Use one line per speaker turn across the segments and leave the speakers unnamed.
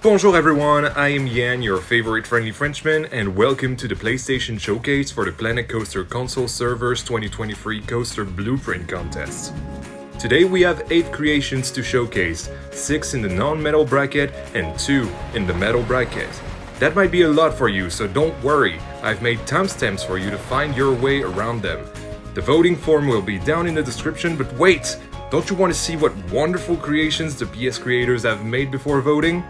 Bonjour everyone, I am Yan, your favorite friendly Frenchman, and welcome to the PlayStation Showcase for the Planet Coaster Console Servers 2023 Coaster Blueprint Contest. Today we have 8 creations to showcase, 6 in the non-metal bracket and 2 in the metal bracket. That might be a lot for you, so don't worry, I've made timestamps for you to find your way around them. The voting form will be down in the description, but wait! Don't you want to see what wonderful creations the PS creators have made before voting?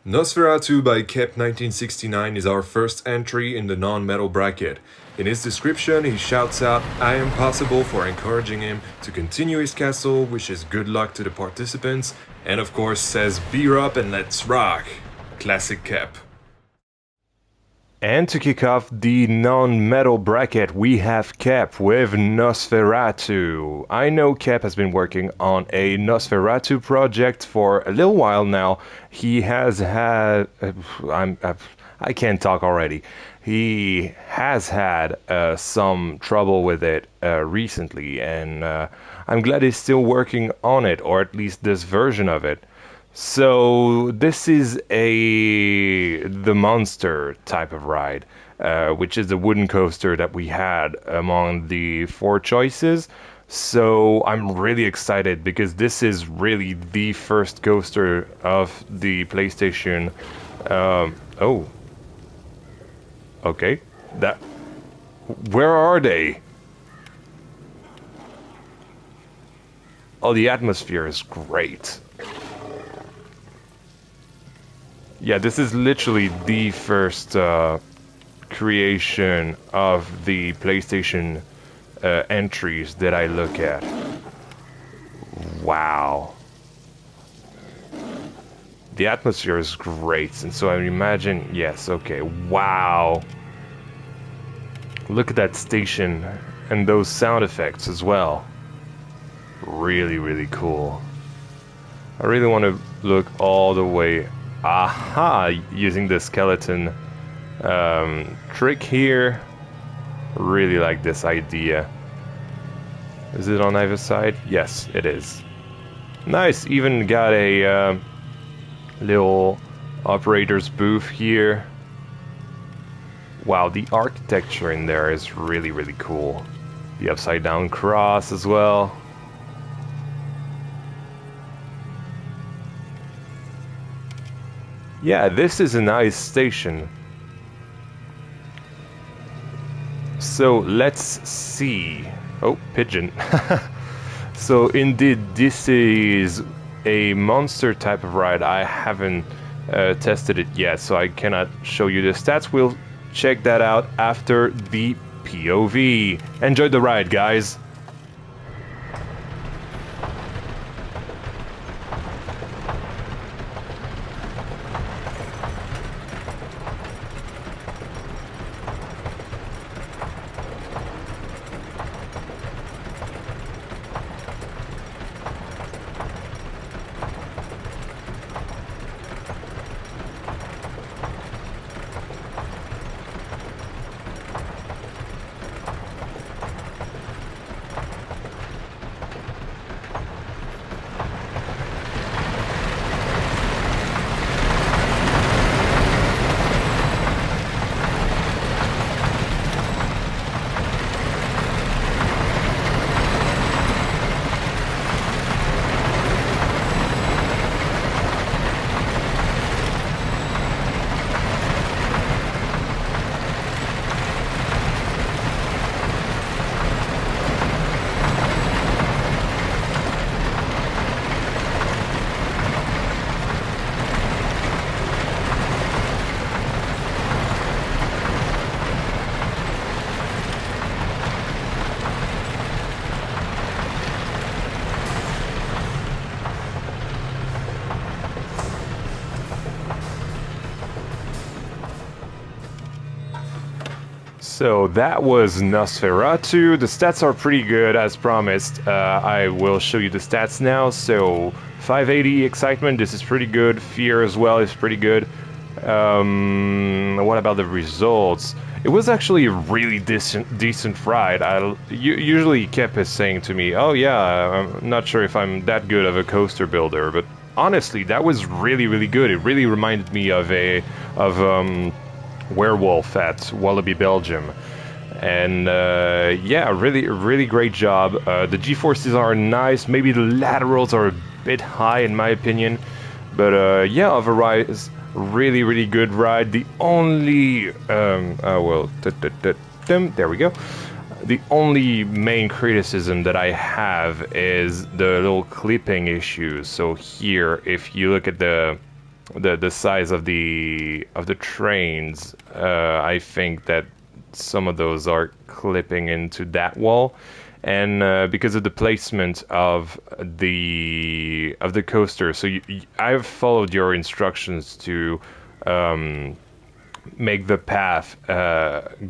Nosferatu by Kep1969 is our first entry in the non-metal bracket. In his description, he shouts out, "I am possible" for encouraging him to continue his castle, wishes good luck to the participants, and of course says, "Beer up and let's rock." Classic Kep. And to kick off the non-metal bracket, we have Kep with Nosferatu. I know Kep has been working on a Nosferatu project for a little while now. He has had... I can't talk already. He has had some trouble with it recently, and I'm glad he's still working on it, or at least this version of it. So this is the monster type of ride, which is the wooden coaster that we had among the 4 choices. So I'm really excited because this is really the first coaster of the PlayStation. Oh, okay. Where are they? Oh, the atmosphere is great. Yeah, this is literally the first creation of the PlayStation entries that I look at. Wow. The atmosphere is great, and so I imagine, yes, okay, wow. Look at that station and those sound effects as well. Really, really cool. I really want to look all the way. Aha! Using the skeleton trick here. Really like this idea. Is it on either side? Yes, it is. Nice! Even got a little operator's booth here. Wow, the architecture in there is really, really cool. The upside down cross as well. Yeah, this is a nice station. So let's see. Oh, pigeon. So indeed, this is a monster type of ride. I haven't tested it yet, so I cannot show you the stats. We'll check that out after the POV. Enjoy the ride, guys. So that was Nosferatu. The stats are pretty good as promised. I will show you the stats now. So 580 excitement, this is pretty good. Fear as well is pretty good. What about the results? It was actually a really decent ride. Usually Kep is saying to me, "Oh yeah, I'm not sure if I'm that good of a coaster builder," but honestly, that was really good. It really reminded me of Werewolf at Wallaby, Belgium. And yeah, really great job. The G-forces are nice. Maybe the laterals are a bit high in my opinion, but yeah, otherwise really good ride. The only oh well, there we go. The only main criticism that I have is the little clipping issues. So here, if you look at the size of the trains, I think that some of those are clipping into that wall, and because of the placement of the coaster. So I've followed your instructions to make the path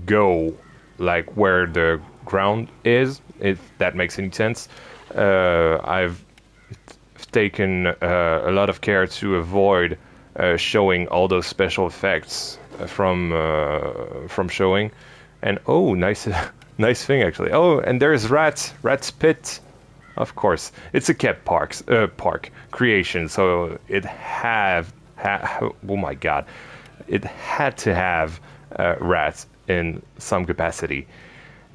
go like where the ground is, if that makes any sense. I've taken a lot of care to avoid showing all those special effects from showing. And oh, nice nice thing actually. Oh, and there's Rat's Pit. Of course, it's a Kep park creation, so it oh my god, it had to have rats in some capacity.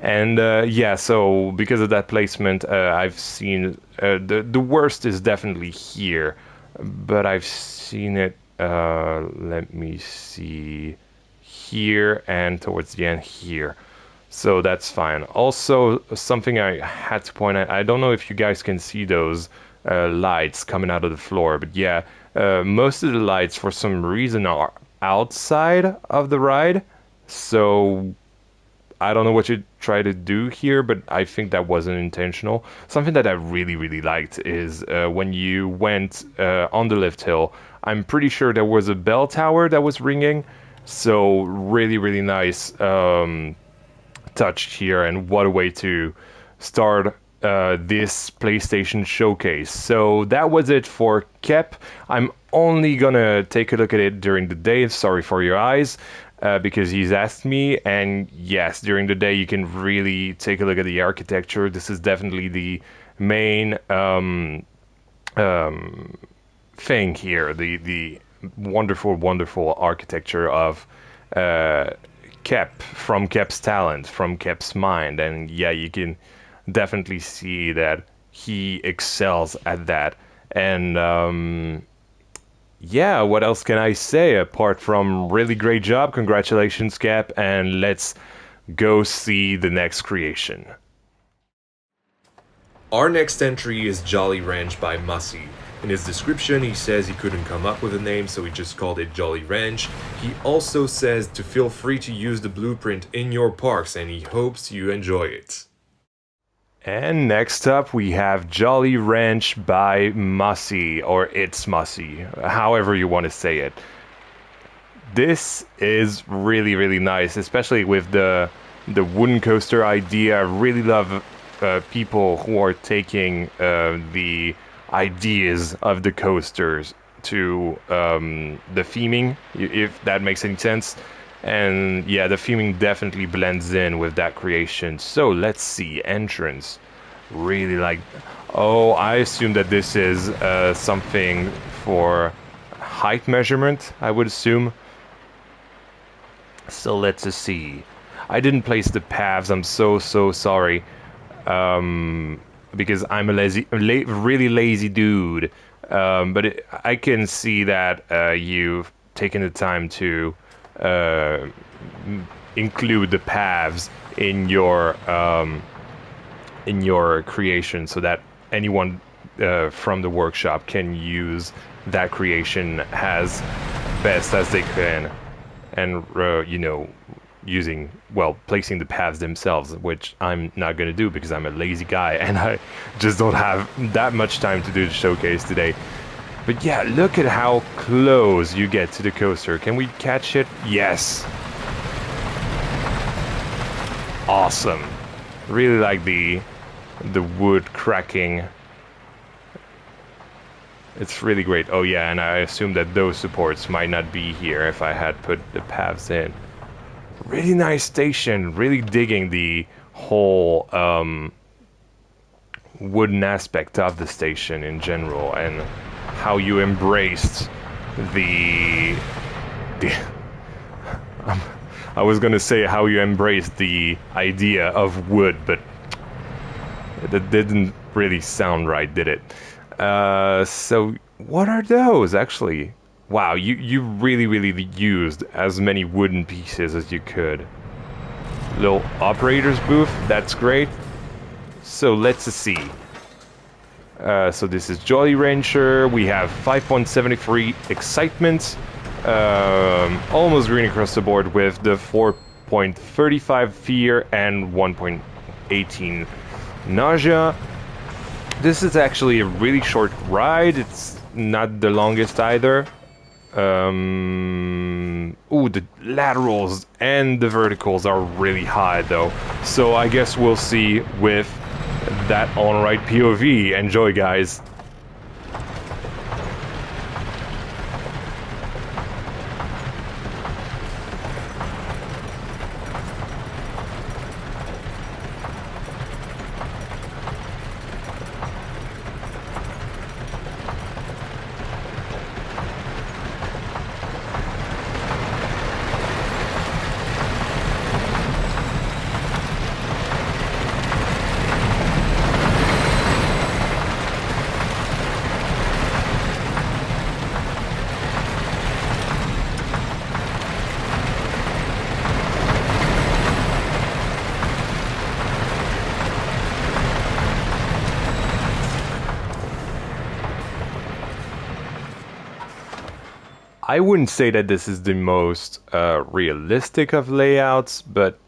And yeah, so because of that placement, I've seen the worst is definitely here, but I've seen it. Let me see, here and towards the end here. So that's fine. Also, something I had to point out, I don't know if you guys can see those lights coming out of the floor, but yeah, most of the lights for some reason are outside of the ride. So I don't know what you try to do here, but I think that wasn't intentional. Something that I really liked is when you went on the lift hill, I'm pretty sure there was a bell tower that was ringing. So really nice touch here, and what a way to start this PlayStation showcase. So that was it for Kep. I'm only gonna take a look at it during the day. Sorry for your eyes. Because he's asked me, and yes, during the day you can really take a look at the architecture. This is definitely the main thing here, the wonderful architecture of Kep, from Kep's talent, from Kep's mind, and yeah, you can definitely see that he excels at that. And yeah, what else can I say apart from really great job? Congratulations, Cap, and let's go see the next creation.
Our next entry is Jolly Ranch by Mussy. In his description, he says he couldn't come up with a name, so he just called it Jolly Ranch. He also says to feel free to use the blueprint in your parks, and he hopes you enjoy it.
And next up, we have Jolly Ranch by Mussy, or It's Mussy, however you want to say it. This is really nice, especially with the wooden coaster idea. I really love people who are taking the ideas of the coasters to the theming, if that makes any sense. And yeah, the theming definitely blends in with that creation. So let's see, entrance. Really like, oh, I assume that this is something for height measurement, I would assume. So let's just see. I didn't place the paths, I'm so sorry. Because I'm a really lazy dude. But I can see that you've taken the time to include the paths in your creation, so that anyone from the workshop can use that creation as best as they can, and you know, placing the paths themselves, which I'm not gonna do because I'm a lazy guy and I just don't have that much time to do the showcase today. But yeah, look at how close you get to the coaster. Can we catch it? Yes. Awesome. Really like the wood cracking. It's really great. Oh yeah, and I assume that those supports might not be here if I had put the paths in. Really nice station. Really digging the whole wooden aspect of the station in general, and how you embraced the I was gonna say how you embraced the idea of wood, but that didn't really sound right, did it? So what are those actually? Wow, you really used as many wooden pieces as you could. Little operator's booth, that's great. So let's see. So this is Jolly Rancher. We have 5.73 excitement. Almost green across the board with the 4.35 fear and 1.18 nausea. This is actually a really short ride. It's not the longest either. Ooh, the laterals and the verticals are really high though. So I guess we'll see with that on-ride POV. Enjoy, guys. I wouldn't say that this is the most realistic of layouts, but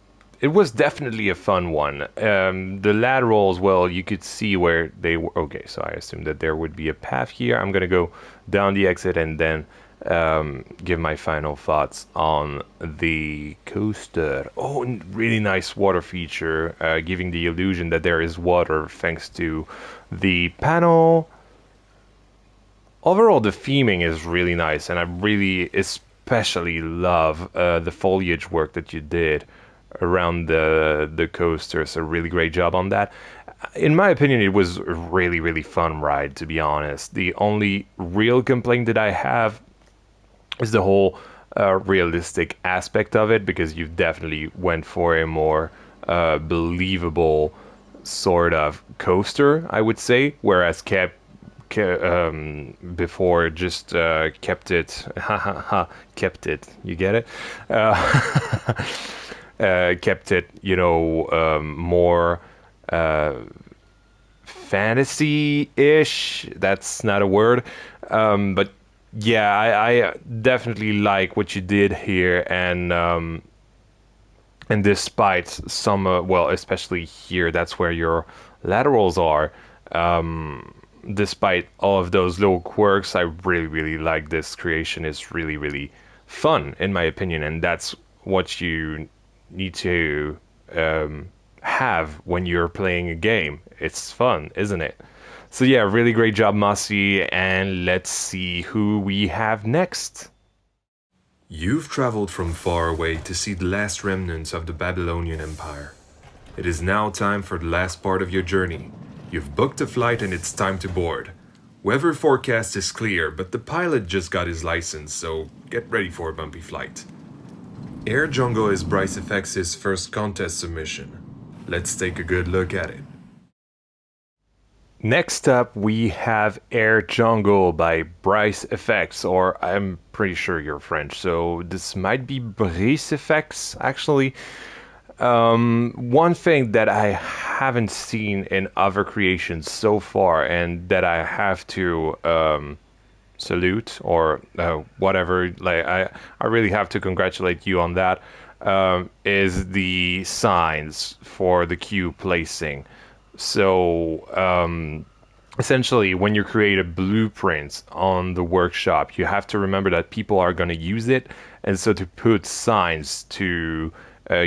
it was definitely a fun one. The laterals, well, you could see where they were. Okay, so I assume that there would be a path here. I'm gonna go down the exit and then give my final thoughts on the coaster. Oh, and really nice water feature, giving the illusion that there is water thanks to the panel. Overall, the theming is really nice, and I really especially love the foliage work that you did around the coaster. So really great job on that. In my opinion, it was a really fun ride, to be honest. The only real complaint that I have is the whole realistic aspect of it, because you definitely went for a more believable sort of coaster, I would say, whereas before just kept it kept it, you get it, kept it, you know, more fantasy-ish. That's not a word, but yeah, I definitely like what you did here, and despite some well, especially here, that's where your laterals are. Despite all of those little quirks, I really like this creation. It's really fun, in my opinion, and that's what you need to have when you're playing a game. It's fun, isn't it? So yeah, really great job, Mossy, and let's see who we have next.
You've traveled from far away to see the last remnants of the Babylonian Empire. It is now time for the last part of your journey. You've booked a flight and it's time to board. Weather forecast is clear, but the pilot just got his license, so get ready for a bumpy flight. Air Jungle is bricefx's first contest submission. Let's take a good look at it.
Next up, we have Air Jungle by bricefx, or I'm pretty sure you're French, so this might be bricefx, actually. One thing that I haven't seen in other creations so far, and that I have to salute, or whatever, like I really have to congratulate you on that, is the signs for the queue placing. So essentially, when you create a blueprint on the workshop, you have to remember that people are going to use it, and so to put signs to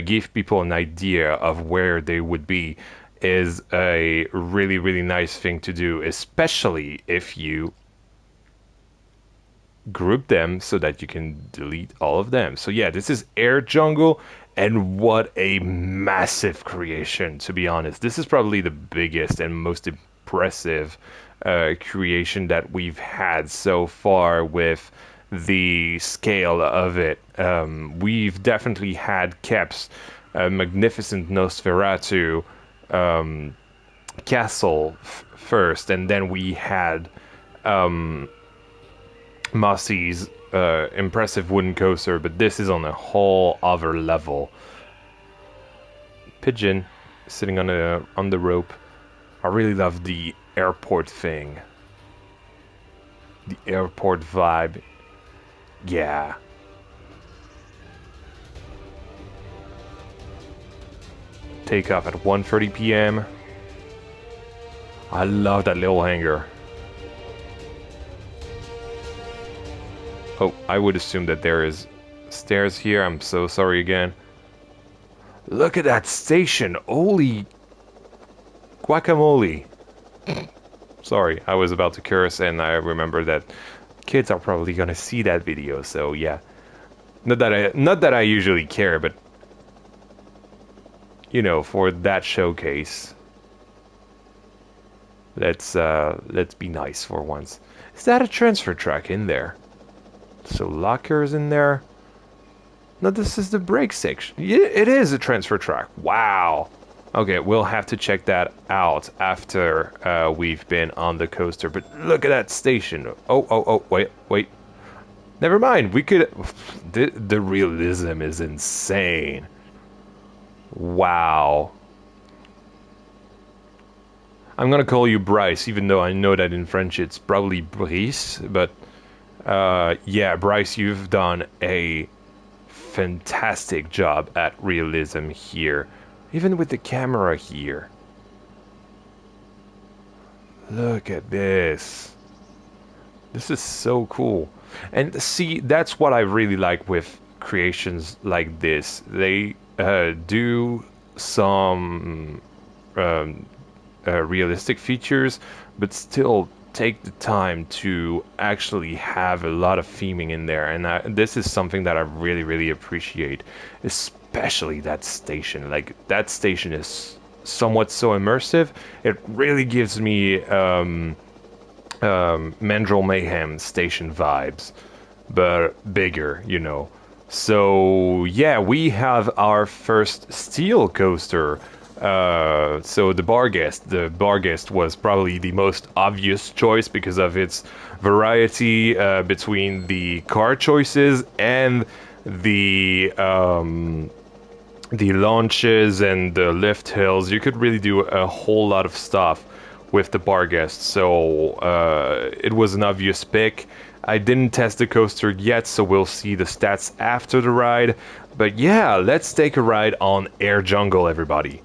give people an idea of where they would be is a really nice thing to do, especially if you group them so that you can delete all of them. So yeah, this is Air Jungle, and what a massive creation, to be honest. This is probably the biggest and most impressive creation that we've had so far with the scale of it. We've definitely had Kep's magnificent Nosferatu castle first, and then we had Mossy's impressive wooden coaster, but this is on a whole other level. Pigeon sitting on the rope. I really love the airport thing. The airport vibe. Yeah. Take off at 1:30 p.m. I love that little hangar. Oh, I would assume that there is stairs here. I'm so sorry again. Look at that station. Holy guacamole. Sorry, I was about to curse and I remember that kids are probably gonna see that video, so yeah. Not that I usually care, but you know, for that showcase, let's be nice for once. Is that a transfer track in there? So lockers in there. No, this is the brake section. Yeah, it is a transfer track. Wow. Okay, we'll have to check that out after we've been on the coaster. But look at that station. Oh, wait. Never mind. We could... The realism is insane. Wow. I'm gonna call you Bryce, even though I know that in French it's probably Brice. But yeah, Bryce, you've done a fantastic job at realism here. Even with the camera here. Look at this. This is so cool. And see, that's what I really like with creations like this. They do some realistic features, but still take the time to actually have a lot of theming in there. And this is something that I really, really appreciate. Especially that station. Like, that station is somewhat so immersive. It really gives me Mandrill Mayhem station vibes, but bigger, you know. So yeah, we have our first steel coaster. So the Barguest was probably the most obvious choice because of its variety between the car choices and the launches and the lift hills. You could really do a whole lot of stuff with the Barguest, so it was an obvious pick. I didn't test the coaster yet, so we'll see the stats after the ride. But yeah, let's take a ride on Air Jungle, everybody.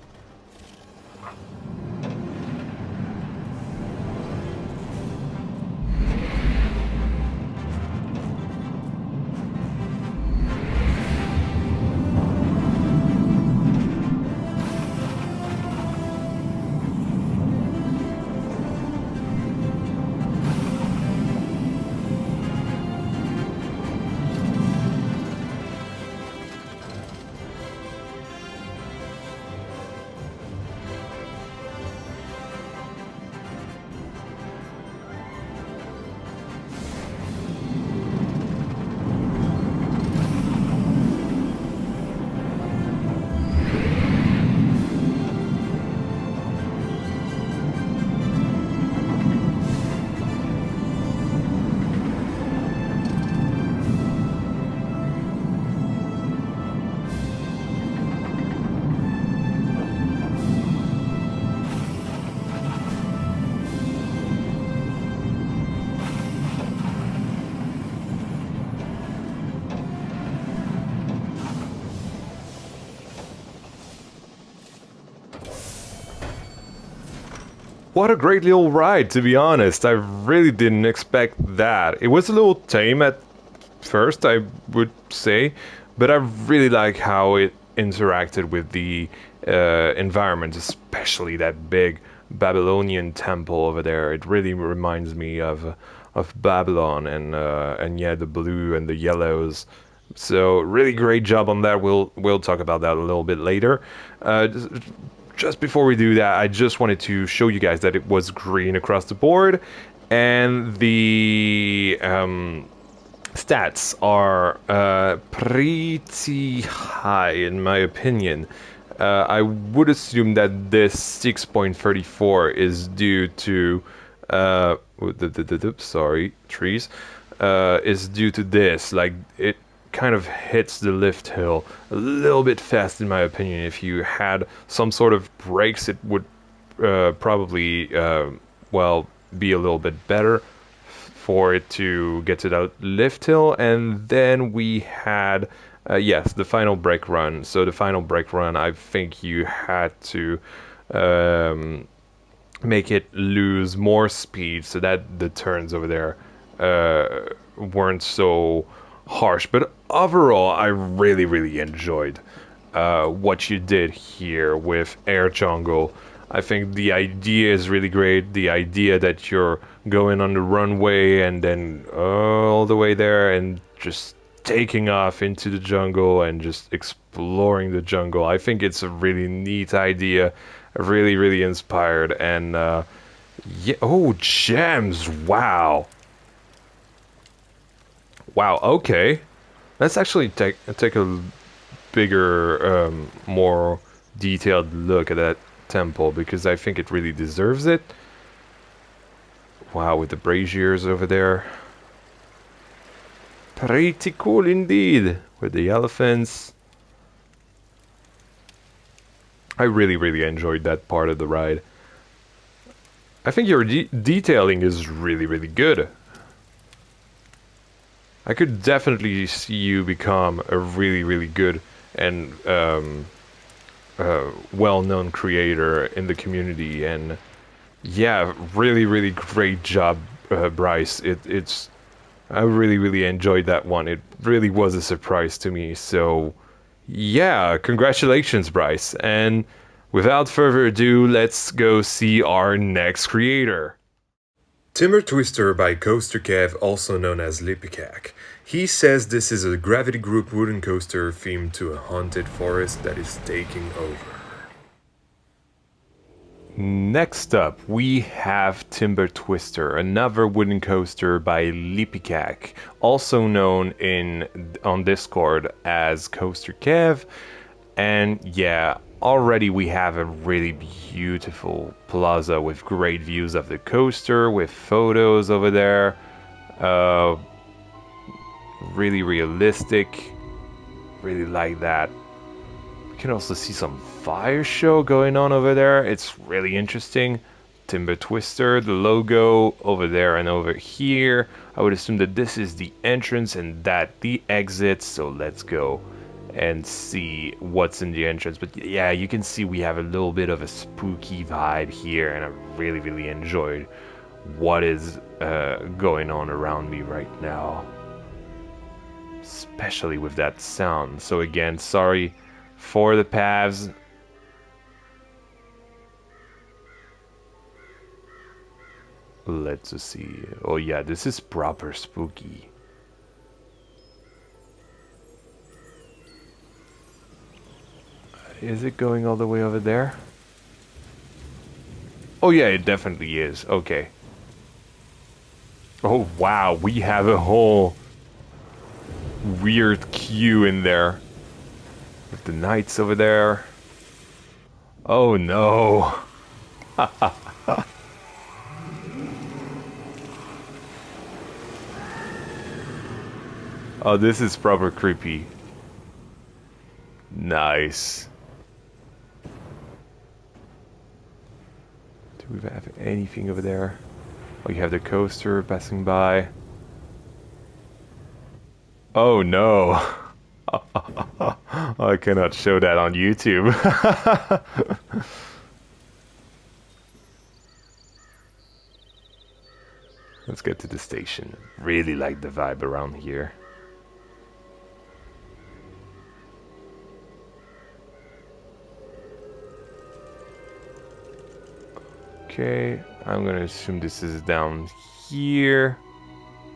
What a great little ride, to be honest. I really didn't expect that. It was a little tame at first, I would say, but I really like how it interacted with the environment, especially that big Babylonian temple over there. It really reminds me of of Babylon, and yeah, the blue and the yellows. So really great job on that. We'll talk about that a little bit later. Just before we do that, I just wanted to show you guys that it was green across the board, and the stats are pretty high in my opinion. I would assume that this 6.34 is due to sorry, trees, is due to this. Like, it kind of hits the lift hill a little bit fast in my opinion. If you had some sort of brakes, it would probably well, be a little bit better for it to get to that lift hill. And then we had yes, the final brake run. So the final brake run, I think you had to make it lose more speed so that the turns over there weren't so harsh. But overall, I really enjoyed what you did here with Air Jungle. I think the idea is really great. The idea that you're going on the runway and then all the way there and just taking off into the jungle and just exploring the jungle. I think it's a really neat idea, really inspired. And yeah, oh, gems! Wow, wow. Okay, let's actually take a bigger, more detailed look at that temple, because I think it really deserves it. Wow, with the braziers over there. Pretty cool indeed, with the elephants. I really enjoyed that part of the ride. I think your detailing is really good. I could definitely see you become a really good and well-known creator in the community. And yeah, really great job, Bryce. It's I really enjoyed that one. It really was a surprise to me. So yeah, congratulations, Bryce. And without further ado, let's go see our next creator.
Timber Twister by CoasterKev, also known as Lipikak. He says this is a gravity group wooden coaster themed to a haunted forest that is taking over.
Next up, we have Timber Twister, another wooden coaster by lipikak, also known on Discord as CoasterKev. And yeah, already we have a really beautiful plaza with great views of the coaster, with photos over there. Really realistic. Really like that. You can also see some fire show going on over there. It's really interesting. Timber Twister, the logo over there and over here. I would assume that this is the entrance and that the exit. So let's go and see what's in the entrance. But yeah, you can see we have a little bit of a spooky vibe here, and I really enjoyed what is going on around me right now, especially with that sound. So again, sorry for the paths. Let's just see. Oh yeah, this is proper spooky. Is it going all the way over there? Oh yeah, it definitely is. Okay. Oh wow, we have a whole weird queue in there. With the knights over there. Oh no. Oh, this is proper creepy. Nice. Do we have anything over there? Oh, you have the coaster passing by. Oh no. I cannot show that on YouTube. Let's get to the station. Really like the vibe around here. Okay, I'm gonna assume this is down here.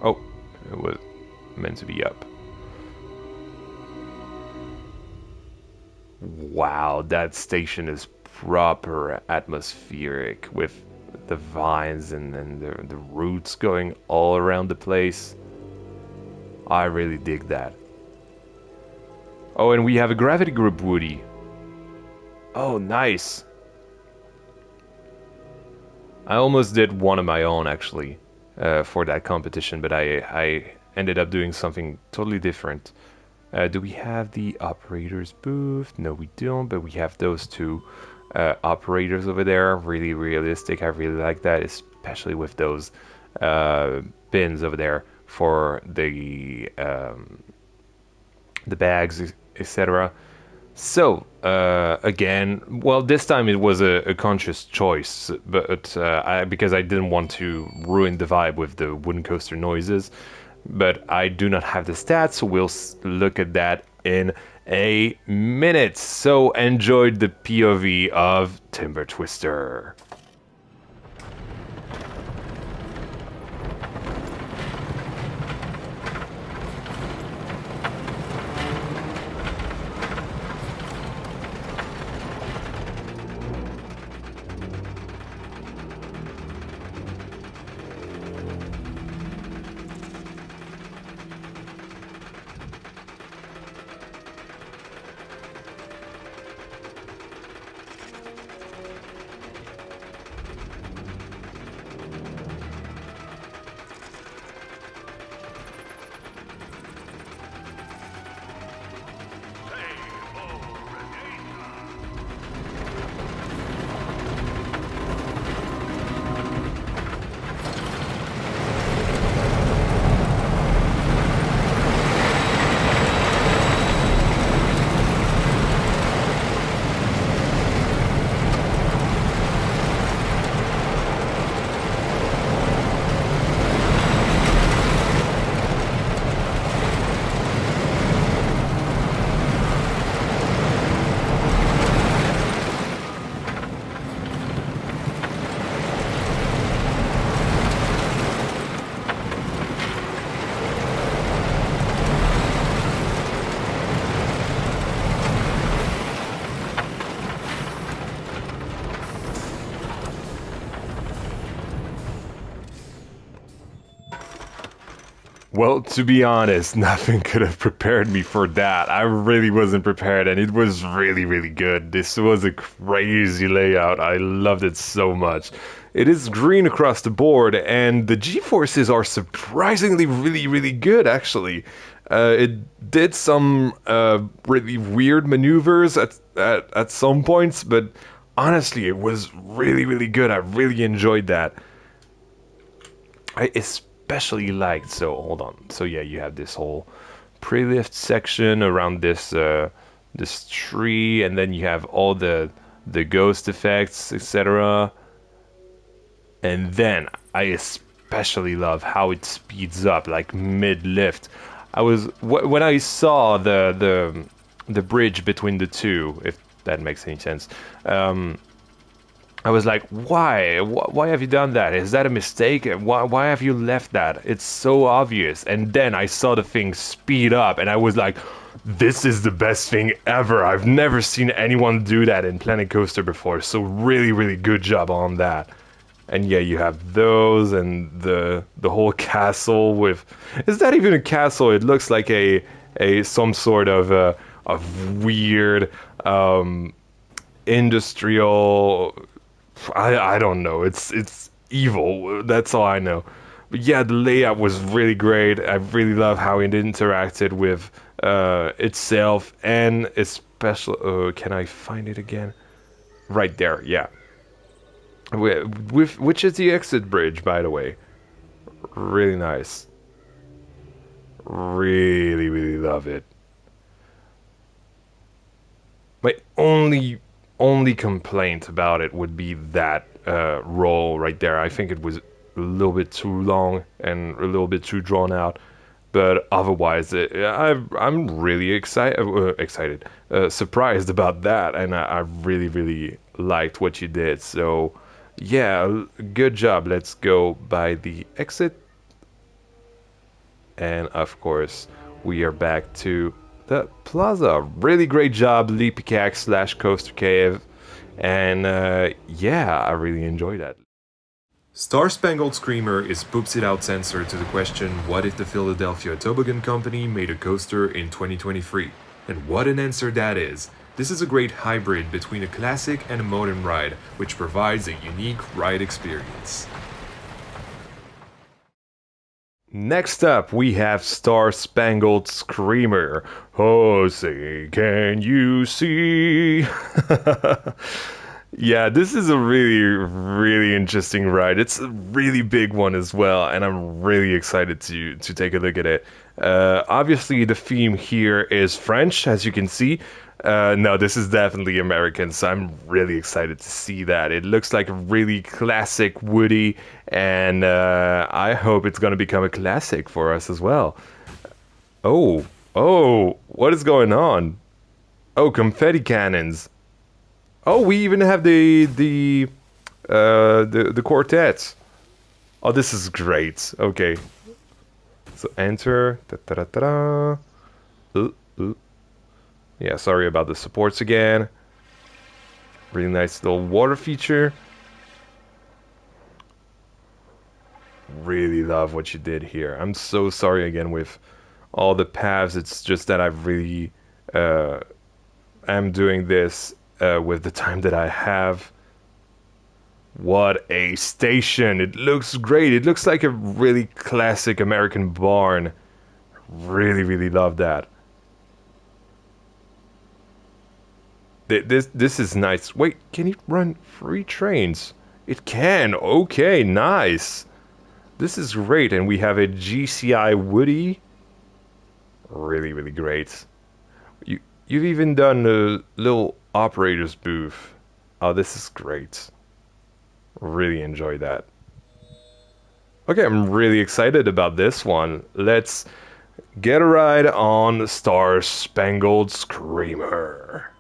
Oh, it was meant to be up. Wow, that station is proper atmospheric with the vines and then the roots going all around the place. I really dig that. Oh, and we have a gravity group Woody. Oh, nice. I almost did one of my own actually for that competition, but I ended up doing something totally different. Do we have the operators booth? No, we don't, but we have those two operators over there. Really realistic. I really like that, especially with those bins over there for the bags, etc. So, again, well, this time it was a conscious choice, but because I didn't want to ruin the vibe with the wooden coaster noises. But I do not have the stats, so we'll look at that in a minute. So, enjoyed the POV of Timber Twister. Well, to be honest, nothing could have prepared me for that. I really wasn't prepared, and it was really, really good. This was a crazy layout. I loved it so much. It is green across the board, and the G-forces are surprisingly really, really good, actually. It did some really weird maneuvers at some points, but honestly, it was really, really good. I really enjoyed that. I especially liked, so hold on. So yeah, you have this whole pre-lift section around this tree, and then you have all the ghost effects, etc. And then I especially love how it speeds up, like mid-lift. When I saw the bridge between the two, if that makes any sense. I was like, why? Why have you done that? Is that a mistake? Why have you left that? It's so obvious. And then I saw the thing speed up, and I was like, this is the best thing ever. I've never seen anyone do that in Planet Coaster before. So really, really good job on that. And yeah, you have those and the whole castle with. Is that even a castle? It looks like a some sort of weird industrial. I don't know. It's evil. That's all I know. But yeah, the layout was really great. I really love how it interacted with itself and especially. Can I find it again? Right there. Yeah. With which is the exit bridge, by the way. Really nice. Really, really love it. My only complaint about it would be that roll right there. I think it was a little bit too long and a little bit too drawn out. But otherwise, I'm really surprised about that, and I really, really liked what you did. So, yeah, good job. Let's go by the exit. And of course, we are back to the plaza. Really great job, lipikak slash CoasterKev. And yeah, I really enjoyed that.
Star Spangled Screamer is poopsitout's answer to the question, what if the Philadelphia Toboggan Company made a coaster in 2023? And what an answer that is! This is a great hybrid between a classic and a modern ride, which provides a unique ride experience.
Next up, we have Star Spangled Screamer. Oh, say, can you see? Yeah, this is a really, really interesting ride. It's a really big one as well, and I'm really excited to take a look at it. Obviously, the theme here is French, as you can see. No, this is definitely American, so I'm really excited to see that. It looks like a really classic Woody, and I hope it's going to become a classic for us as well. Oh, what is going on? Oh, confetti cannons. Oh, we even have the quartets. Oh, this is great. Okay, so enter. Da, da, da, da, da. Ooh. Yeah, sorry about the supports again. Really nice little water feature. Really love what you did here. I'm so sorry again with all the paths. It's just that I really am doing this with the time that I have. What a station! It looks great. It looks like a really classic American barn. Really, really love that. This is nice. Wait, can it run free trains? It can. Okay, nice. This is great, and we have a GCI Woody. Really, really great. You've even done a little operator's booth. Oh, this is great. Really enjoy that. Okay, I'm really excited about this one. Let's get a ride on Star Spangled Screamer.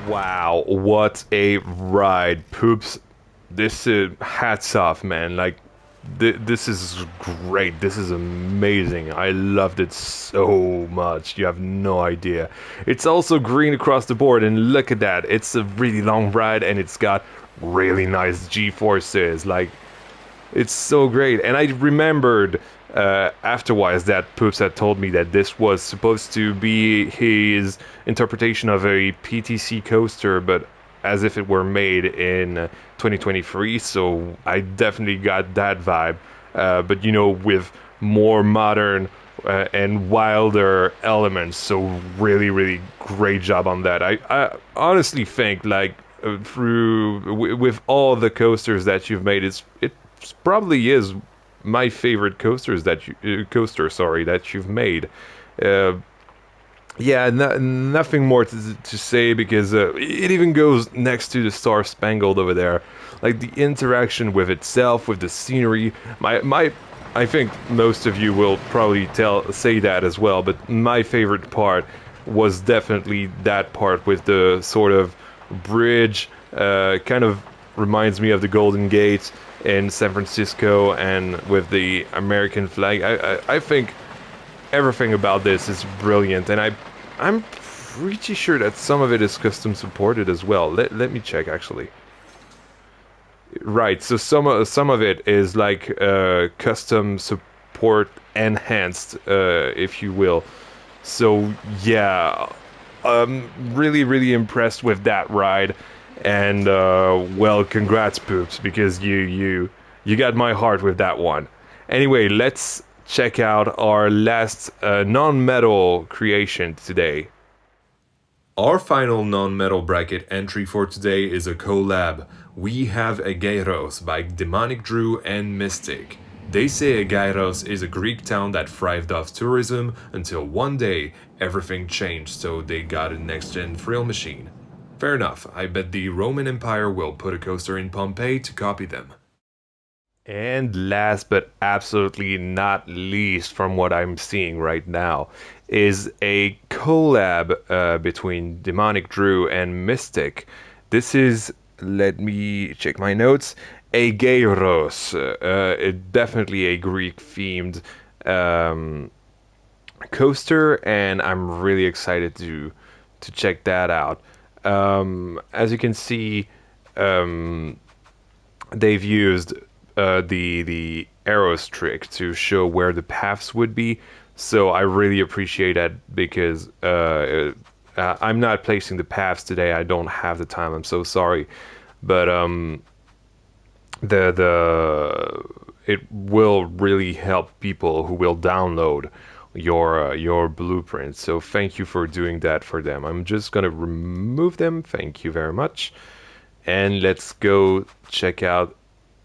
Wow, what a ride. Poops, this hats off, man. Like, this is great. This is amazing. I loved it so much. You have no idea. It's also green across the board, and look at that. It's a really long ride, and it's got really nice G-forces. Like, it's so great. And I remembered afterwards that Poops had told me that this was supposed to be his interpretation of a PTC coaster, but as if it were made in 2023. So I definitely got that vibe. But you know, with more modern and wilder elements. So really, really great job on that. I honestly think like with all the coasters that you've made, it probably is my favorite coaster that you've made. Yeah, nothing more to say because it even goes next to the Star Spangled over there. Like the interaction with itself, with the scenery. I think most of you will probably say that as well. But my favorite part was definitely that part with the sort of bridge. Kind of reminds me of the Golden Gate in San Francisco, and with the American flag. I think everything about this is brilliant, and I'm pretty sure that some of it is custom supported as well. Let me check actually. Right, so some of it is like custom support enhanced, if you will. So yeah, really impressed with that ride, and well, congrats, Poops, because you got my heart with that one. Anyway, let's check out our last non-metal creation today.
Our final non-metal bracket entry for today is a collab. We have Aegairos by Demonic Drew and Mystic. They say Aegairos is a Greek town that thrived off tourism until one day everything changed, so they got a next-gen thrill machine. Fair enough, I bet the Roman Empire will put a coaster in Pompeii to copy them.
And last but absolutely not least, from what I'm seeing right now, is a collab between Demonic Drew and Mystic. This is, let me check my notes, Aegairos. Definitely a Greek themed um, coaster, and I'm really excited to check that out. As you can see, um, they've used the arrows trick to show where the paths would be. So I really appreciate that because I'm not placing the paths today. I don't have the time. I'm so sorry, but the it will really help people who will download your blueprints. So thank you for doing that for them. I'm just gonna remove them. Thank you very much, and let's go check out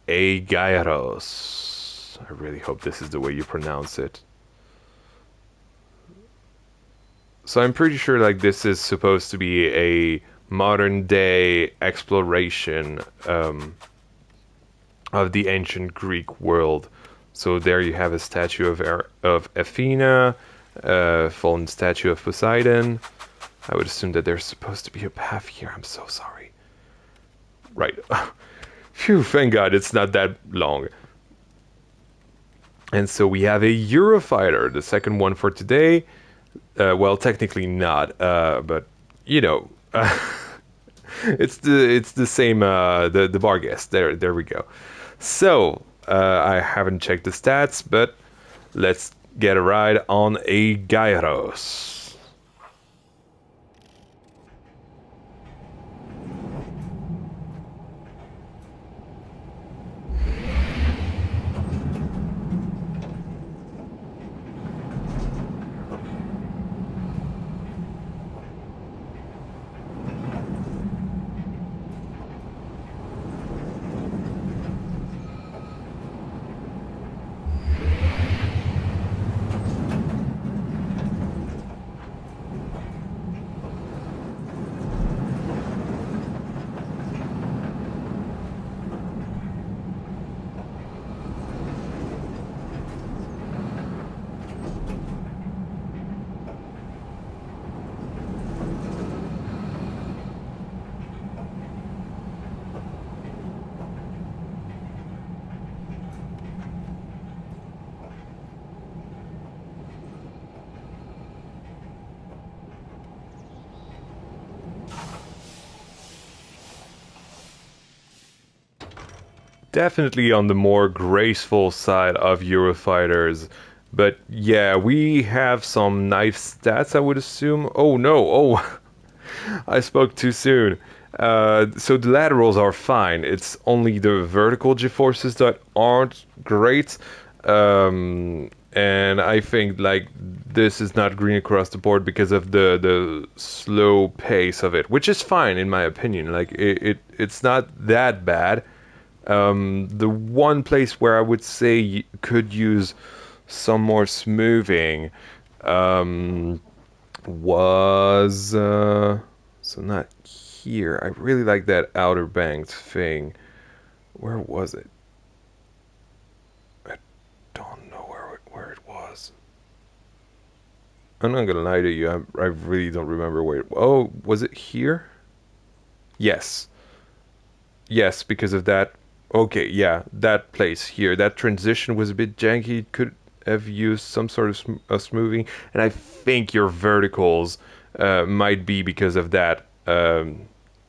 Aegairos. I really hope this is the way you pronounce it. So I'm pretty sure like this is supposed to be a modern day exploration of the ancient Greek world. So there you have a statue of Athena, a fallen statue of Poseidon. I would assume that there's supposed to be a path here. I'm so sorry. Right. Phew, thank God it's not that long. And so we have a Eurofighter, the second one for today. Well, technically not, but you know, it's the same the Vargas. There we go. So I haven't checked the stats, but let's get a ride on a Gyros. Definitely on the more graceful side of Eurofighters. But yeah, we have some knife stats, I would assume. Oh no, oh, I spoke too soon. So the laterals are fine. It's only the vertical G-forces that aren't great. And I think like this is not green across the board because of the slow pace of it, which is fine in my opinion. Like it's not that bad. The one place where I would say you could use some more smoothing was so not here. I really like that outer banked thing. Where was it? I don't know where it was. I'm not gonna lie to you. I really don't remember where. Oh, was it here? Yes. Yes, because of that. Okay, yeah, that place here. That transition was a bit janky. Could have used some sort of smoothing, and I think your verticals might be because of that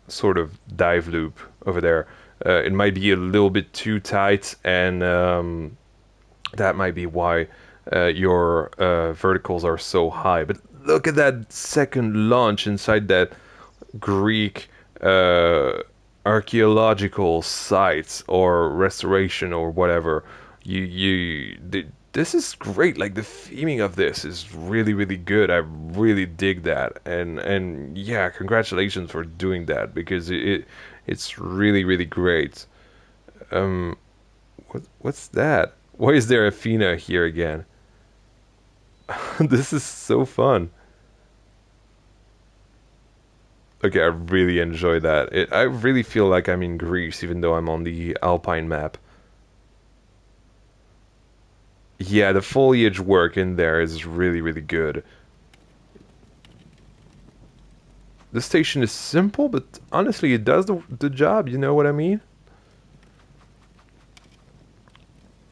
sort of dive loop over there. It might be a little bit too tight, and that might be why your verticals are so high. But look at that second launch inside that Greek uh, archaeological sites or restoration or whatever. This is great. Like the theming of this is really really good. I really dig that, and yeah, congratulations for doing that because it's really really great. Um, what's that? Why is there Athena here again? This is so fun. Okay, I really enjoy that. I really feel like I'm in Greece, even though I'm on the Alpine map. Yeah, the foliage work in there is really, really good. The station is simple, but honestly, it does the job, you know what I mean?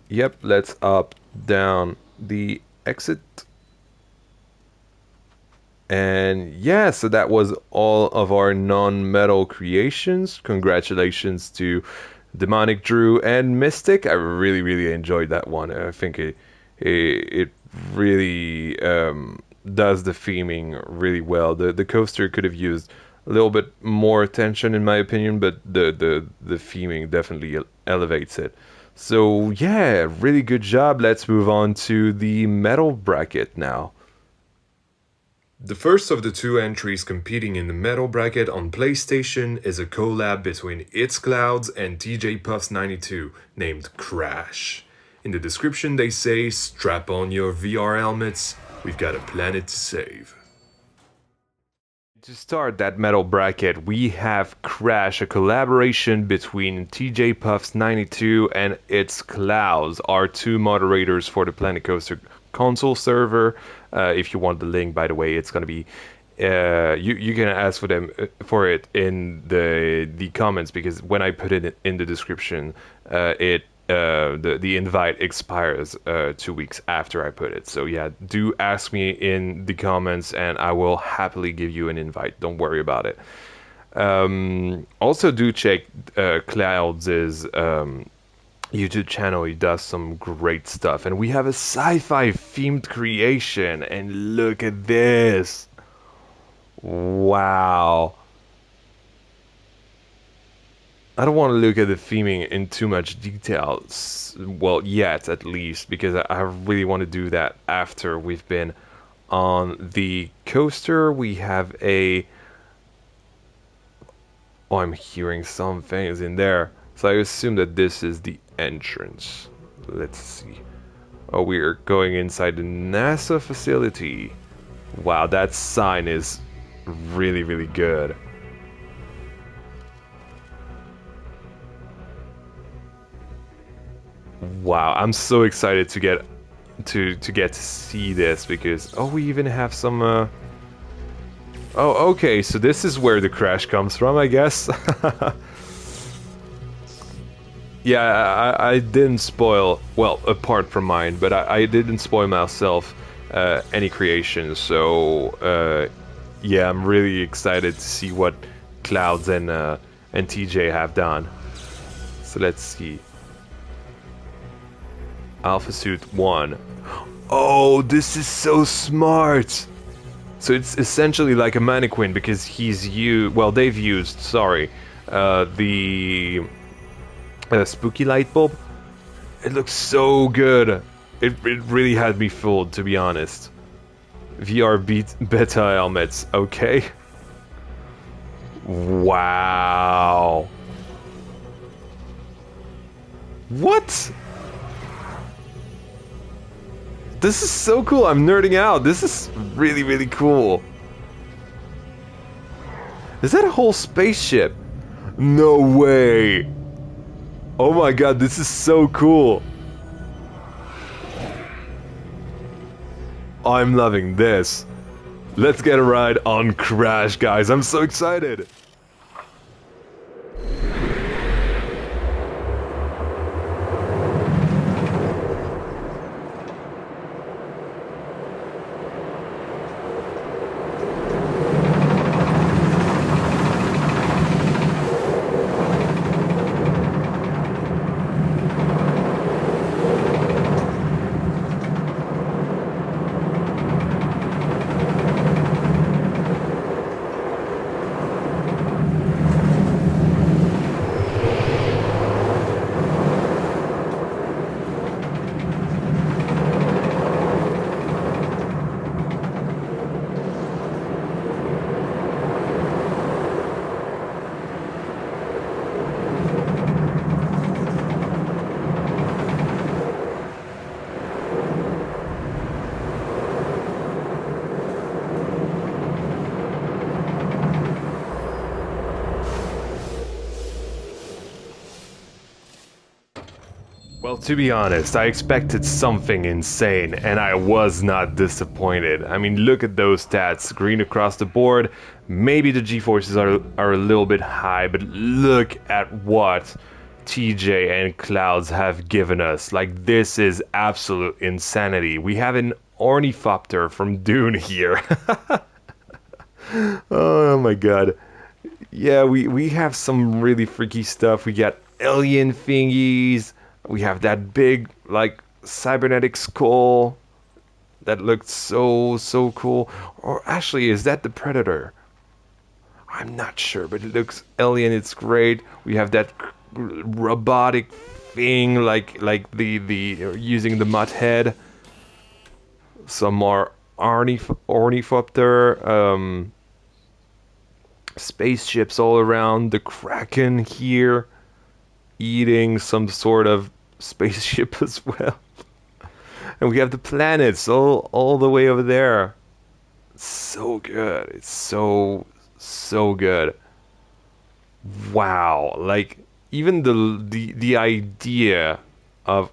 Yep, let's up, down the exit. And yeah, so that was all of our non-metal creations. Congratulations to Demonic Drew and Mystic. I really, really enjoyed that one. I think it really does the theming really well. The coaster could have used a little bit more attention, in my opinion, but the theming definitely elevates it. So yeah, really good job. Let's move on to the metal bracket now.
The first of the two entries competing in the metal bracket on PlayStation is a collab between It's Clouds and TJ Puffs 92 named Crash. In the description they say, strap on your VR helmets, we've got a planet to save.
To start that metal bracket, we have Crash, a collaboration between TJ Puffs 92 and It's Clouds, our two moderators for the Planet Coaster console server. If you want the link, by the way, it's gonna be you can ask for them for it in the comments, because when I put it in the description, the invite expires 2 weeks after I put it. So yeah, do ask me in the comments, and I will happily give you an invite. Don't worry about it. Also, do check Clouds' YouTube channel. He does some great stuff, and we have a sci-fi themed creation, and look at this. Wow. I don't want to look at the theming in too much detail, well, yet at least, because I really want to do that after we've been on the coaster. We have a... Oh, I'm hearing some things in there. So I assume that this is the entrance. Let's see. Oh, we are going inside the NASA facility. Wow, that sign is really, really good. Wow, I'm so excited to get to see this, because we even have some oh, okay, so this is where the crash comes from, I guess. Yeah, I didn't spoil, well, apart from mine, but I didn't spoil myself any creations, so yeah, I'm really excited to see what Clouds and TJ have done. So let's see. Alpha Suit 1. Oh, this is so smart! So it's essentially like a mannequin, because they've used, sorry, the spooky light bulb. It looks so good. It really had me fooled, to be honest. VR beta helmets, okay. Wow. What? This is so cool. I'm nerding out. This is really, really cool. Is that a whole spaceship? No way! Oh my god, this is so cool! I'm loving this. Let's get a ride on Crash, guys. I'm so excited! Well, to be honest, I expected something insane, and I was not disappointed. I mean, look at those stats, green across the board. Maybe the G-forces are a little bit high, but look at what TJ and Clouds have given us. Like, this is absolute insanity. We have an ornithopter from Dune here. Oh my god. Yeah, we have some really freaky stuff. We got alien thingies. We have that big, like, cybernetic skull that looked so cool. Or actually, is that the Predator? I'm not sure, but it looks alien. It's great. We have that robotic thing, like the using the mutt head. Some more ornithopter, spaceships all around. The Kraken here, eating some sort of spaceship as well. And we have the planets all the way over there. It's so good. It's so good. Wow. Like, even the idea of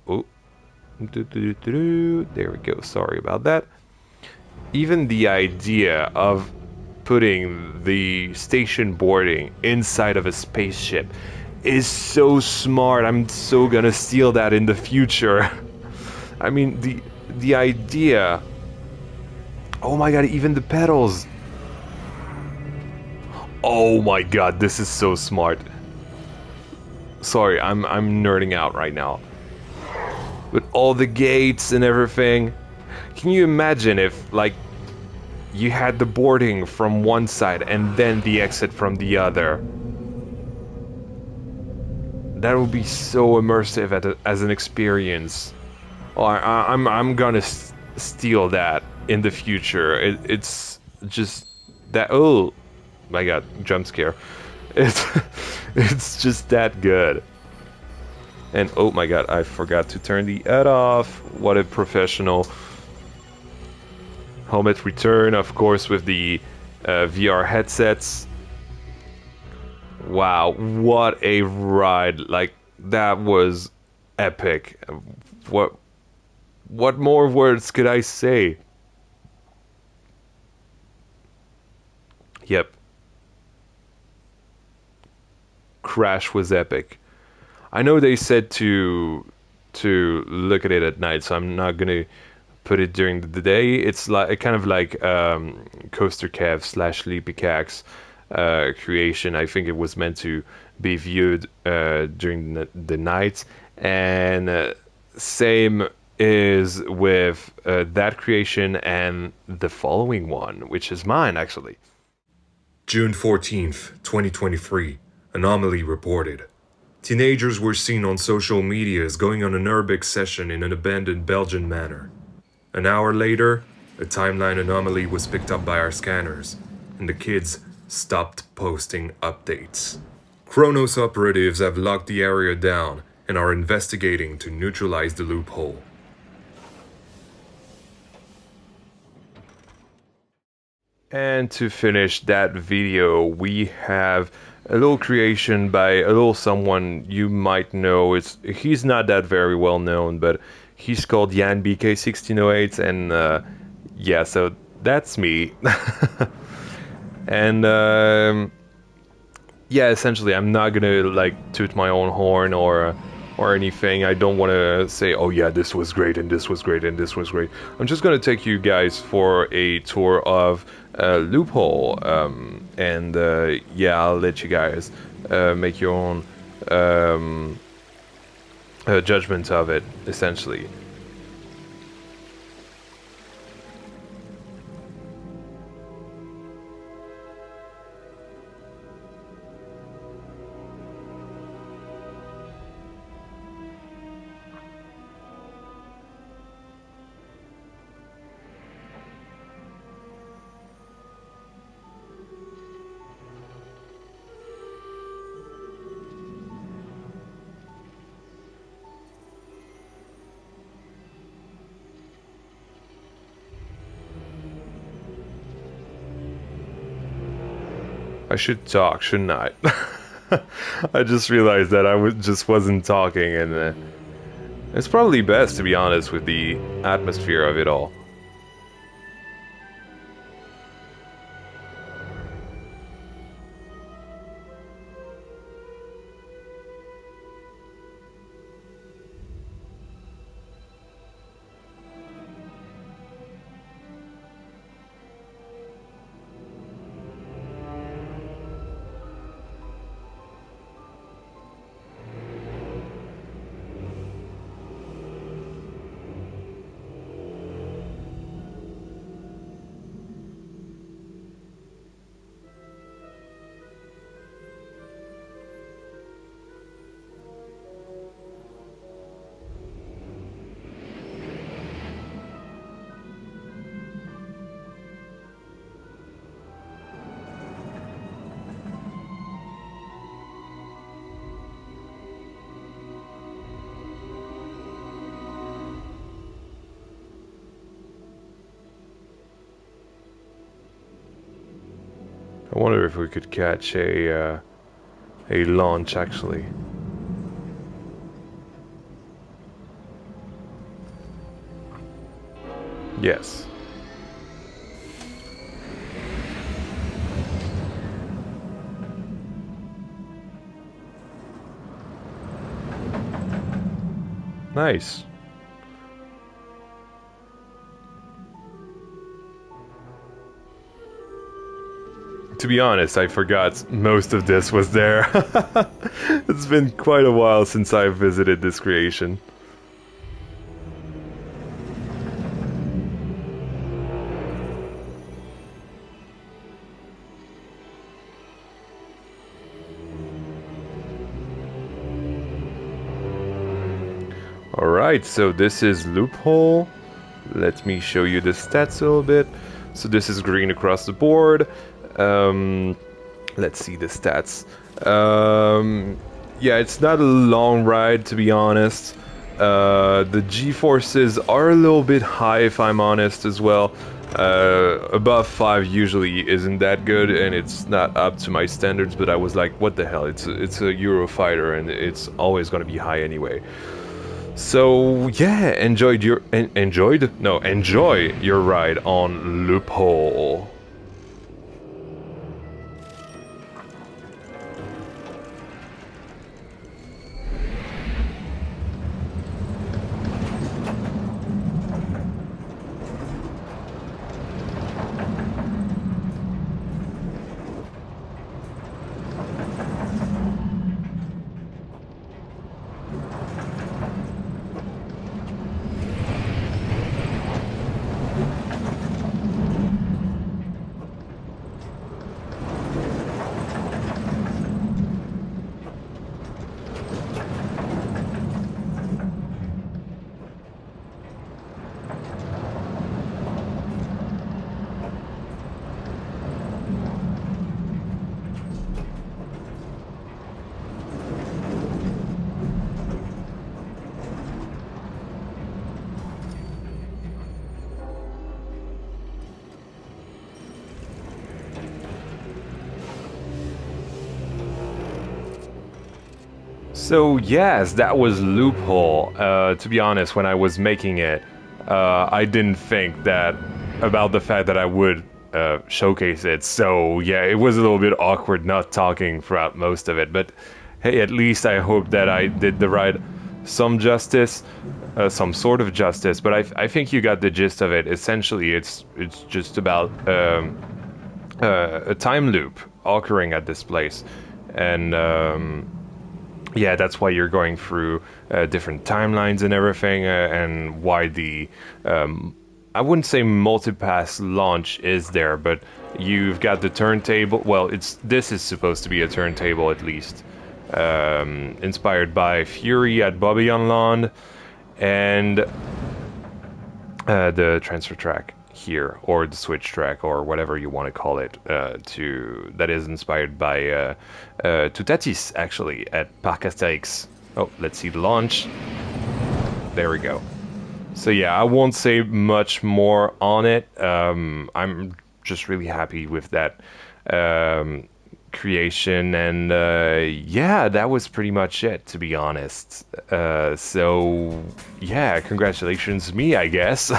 there we go. Sorry about that. Even the idea of putting the station boarding inside of a spaceship is so smart. I'm so gonna steal that in the future. I mean, the idea. Oh my god, even the pedals. Oh my god, this is so smart. Sorry, I'm nerding out right now. With all the gates and everything. Can you imagine if, like, you had the boarding from one side and then the exit from the other? That would be so immersive as an experience. Oh, I'm gonna steal that in the future. It's just that. Oh my god, jump scare! It's just that good. And oh my god, I forgot to turn the ad off. What a professional. Helmet return, of course, with the VR headsets. Wow, what a ride. Like, that was epic. What more words could I say? Yep. Crash was epic. I know they said to look at it at night, so I'm not gonna put it during the day. It's like kind of like CoasterKev / lipikak's creation. I think it was meant to be viewed during the night, and same is with that creation and the following one, which is mine actually.
June 14th, 2023. Anomaly reported. Teenagers were seen on social media as going on an urbex session in an abandoned Belgian manor. An hour later, a timeline anomaly was picked up by our scanners, and the kids stopped posting updates. Kronos operatives have locked the area down and are investigating to neutralize the loophole.
And to finish that video, we have a little creation by a little someone you might know. He's not that very well known, but he's called YanBK1608, and yeah, so that's me. And yeah, essentially, I'm not gonna like toot my own horn or anything. I don't want to say, oh yeah, this was great and this was great and this was great. I'm just gonna take you guys for a tour of Loophole, and yeah, I'll let you guys make your own judgment of it, essentially. I should talk, shouldn't I? I just realized that just wasn't talking, and it's probably best, to be honest, with the atmosphere of it all. I wonder if we could catch a launch, actually. Yes. Nice. To be honest, I forgot most of this was there. It's been quite a while since I've visited this creation. Alright, so this is Loophole. Let me show you the stats a little bit. So this is green across the board. Let's see the stats. Yeah, it's not a long ride, to be honest. The G-forces are a little bit high, if I'm honest, as well. Above 5 usually isn't that good, and it's not up to my standards, but I was like, what the hell, it's a Eurofighter, and it's always gonna be high anyway. So yeah, enjoy your ride on Loophole. So yes, that was Loophole. To be honest, when I was making it, I didn't think that about the fact that I would showcase it. So yeah, it was a little bit awkward not talking throughout most of it. But hey, at least I hope that I did the right some justice, some sort of justice. But I think you got the gist of it. Essentially, it's just about a time loop occurring at this place, and yeah, that's why you're going through different timelines and everything, and why the I wouldn't say multipass launch is there, but you've got the turntable. Well, this is supposed to be a turntable at least, inspired by Fury at Bobby on Lawn, and the transfer track here, or the switch track, or whatever you want to call it, that is inspired by Toutatis, actually, at Parc Astérix. Oh, let's see the launch. There we go. So yeah, I won't say much more on it. I'm just really happy with that creation, and yeah, that was pretty much it, to be honest. So yeah, congratulations me, I guess.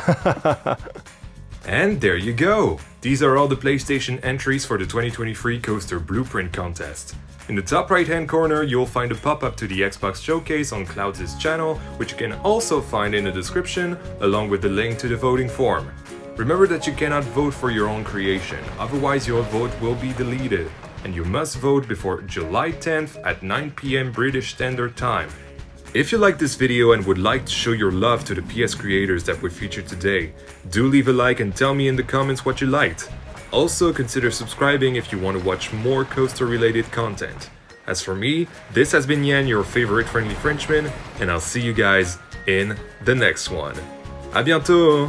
And there you go! These are all the PlayStation entries for the 2023 Coaster Blueprint Contest. In the top right hand corner, you'll find a pop-up to the Xbox Showcase on Clouds' channel, which you can also find in the description, along with the link to the voting form. Remember that you cannot vote for your own creation, otherwise your vote will be deleted, and you must vote before July 10th at 9 PM British Standard Time. If you liked this video and would like to show your love to the PS creators that we featured today, do leave a like and tell me in the comments what you liked. Also consider subscribing if you want to watch more coaster related content. As for me, this has been Yan, your favorite friendly Frenchman, and I'll see you guys in the next one. À bientôt!